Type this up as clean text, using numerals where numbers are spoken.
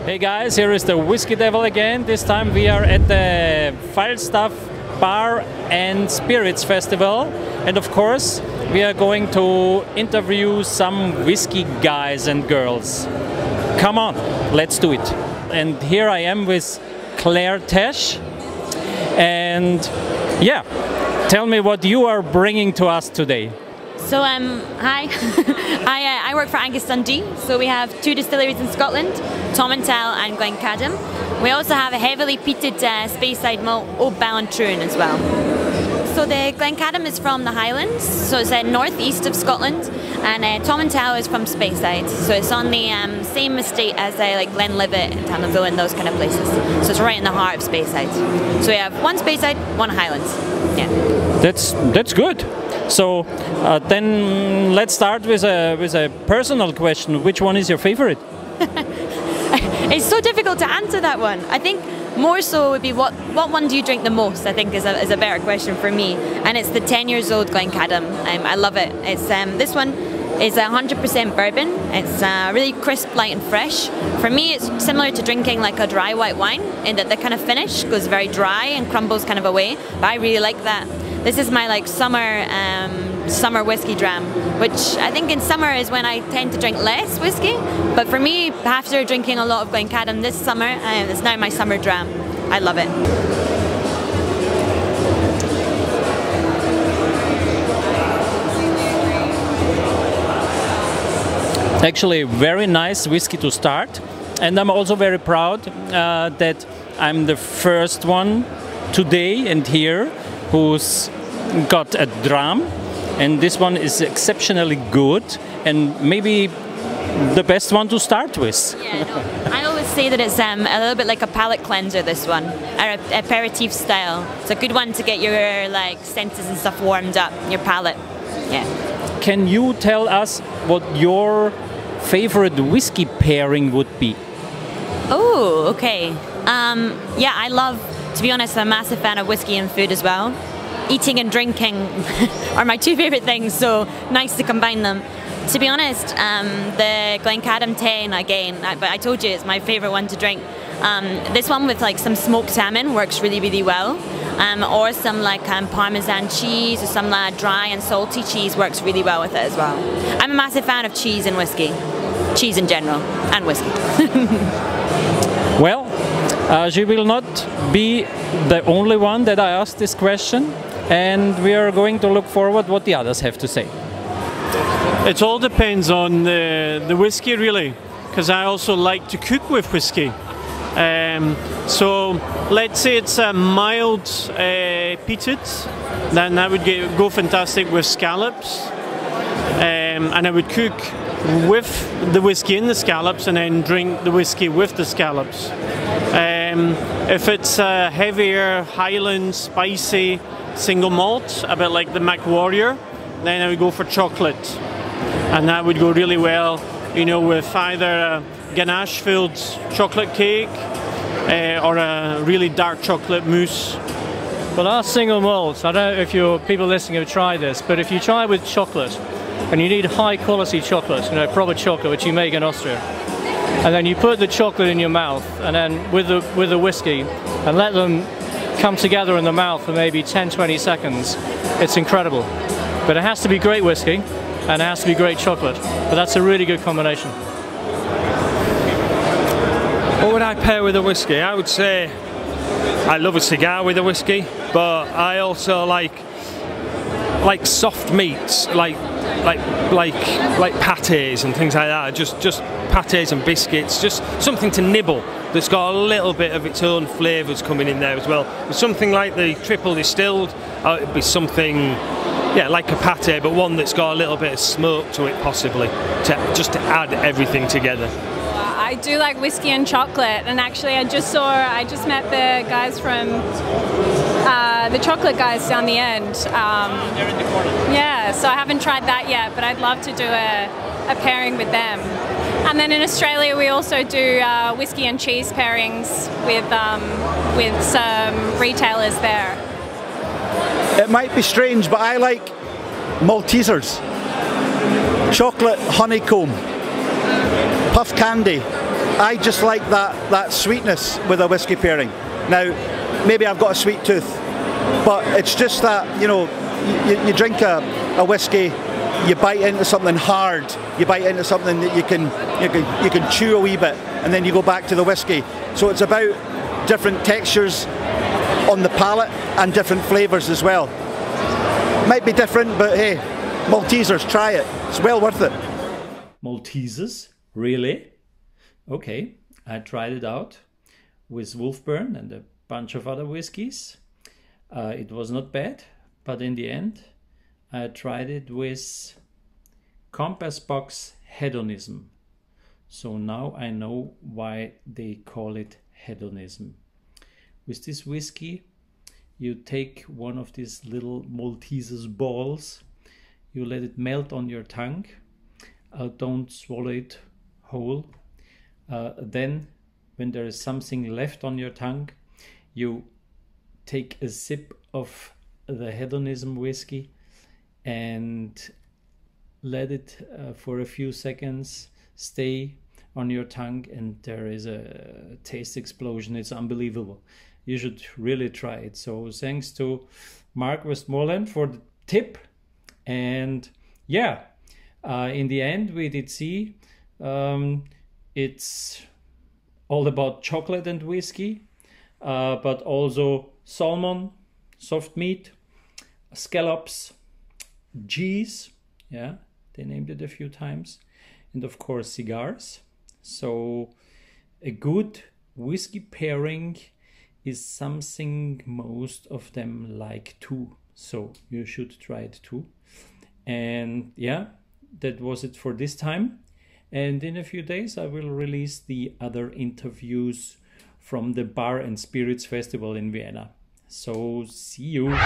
Hey guys, here is the Whiskey Devil again. This time we are at the Falstaff Bar and Spirits Festival, and of course we are going to interview some whiskey guys and girls. Come on, let's do it. And here I am with Claire Tesh, and yeah, tell me what you are bringing to us today. So hi, I work for Angus Dundee. So we have two distilleries in Scotland, Tomintoul and Glencadam. We also have a heavily peated Speyside malt, Old Ballantrae as well. So the Glencadam is from the Highlands, so it's northeast of Scotland, and Tomintoul is from Speyside, so it's on the same estate as like Glenlivet and Tanneville and those kind of places. So it's right in the heart of Speyside. So we have one Speyside, one Highlands. Yeah. That's good. So then let's start with a personal question. Which one is your favorite? It's so difficult to answer that one. I think more so would be what one do you drink the most, I think is a better question for me. And it's the 10 years old Glencadam. I love it. It's this one is 100% bourbon. It's really crisp, light and fresh. For me it's similar to drinking like a dry white wine in that the kind of finish goes very dry and crumbles kind of away. But I really like that. This is my like summer whiskey dram, which I think in summer is when I tend to drink less whiskey. But for me, after drinking a lot of Glencadam this summer, it's now my summer dram. I love it. Actually, very nice whiskey to start, and I'm also very proud that I'm the first one today and here who's got a dram, and this one is exceptionally good and maybe the best one to start with. Yeah, no, I always say that it's a little bit like a palate cleanser, this one, or aperitif style. It's a good one to get your like senses and stuff warmed up, your palate. Yeah. Can you tell us what your favorite whiskey pairing would be? Oh, okay. Yeah, I love, to be honest, I'm a massive fan of whiskey and food as well. Eating and drinking are my two favourite things, so nice to combine them. To be honest, the Glencadam 10 again, but I told you it's my favourite one to drink. This one with like some smoked salmon works really, really well. Or some like Parmesan cheese or some dry and salty cheese works really well with it as well. I'm a massive fan of cheese and whiskey. Cheese in general, and whiskey. Well, she will not be the only one that I asked this question, and we are going to look forward what the others have to say. It all depends on the whiskey really, because I also like to cook with whiskey. So let's say it's a mild peated, then that would go fantastic with scallops, and I would cook with the whiskey in the scallops and then drink the whiskey with the scallops. If it's a heavier Highland spicy single malt, a bit like the Mac Warrior, then I would go for chocolate, and that would go really well, you know, with either a ganache-filled chocolate cake or a really dark chocolate mousse. Well, our single malts, I don't know if your people listening have tried this, but if you try with chocolate, and you need high quality chocolate, you know, proper chocolate, which you make in Austria, and then you put the chocolate in your mouth, and then with the whiskey, and let them come together in the mouth for maybe 10-20 seconds, it's incredible. But it has to be great whiskey, and it has to be great chocolate, but that's a really good combination. What would I pair with a whiskey? I would say I love a cigar with a whiskey, but I also like soft meats, like pâtés and things like that. Just pâtés and biscuits, just something to nibble that's got a little bit of its own flavours coming in there as well. Something like the triple distilled, it'd be something, yeah, like a pâté, but one that's got a little bit of smoke to it, possibly, just to add everything together. I do like whiskey and chocolate, and actually I just met the guys from the chocolate guys down the end. They're in the corner. Yeah, so I haven't tried that yet, but I'd love to do a pairing with them. And then in Australia we also do whiskey and cheese pairings with some retailers there. It might be strange, but I like Maltesers, chocolate honeycomb, puff candy, I just like that sweetness with a whiskey pairing. Now, maybe I've got a sweet tooth, but it's just that, you know, you drink a whiskey, you bite into something hard, you bite into something that you can chew a wee bit, and then you go back to the whiskey. So it's about different textures on the palate and different flavours as well. Might be different, but hey, Maltesers, try it. It's well worth it. Maltesers? Really? Okay, I tried it out with Wolfburn and a bunch of other whiskies. It was not bad, but in the end, I tried it with Compass Box Hedonism. So now I know why they call it hedonism. With this whiskey, you take one of these little Maltesers balls, you let it melt on your tongue, don't swallow it whole. Then, when there is something left on your tongue, you take a sip of the hedonism whiskey and let it for a few seconds stay on your tongue, and there is a taste explosion. It's unbelievable. You should really try it. So thanks to Mark Westmoreland for the tip. And yeah, in the end we did see it's all about chocolate and whiskey, but also salmon, soft meat, scallops, cheese, yeah, they named it a few times, and of course cigars. So a good whiskey pairing is something most of them like too, so you should try it too. And yeah, that was it for this time, and in a few days I will release the other interviews from the Bar and Spirits Festival in Vienna. So see you.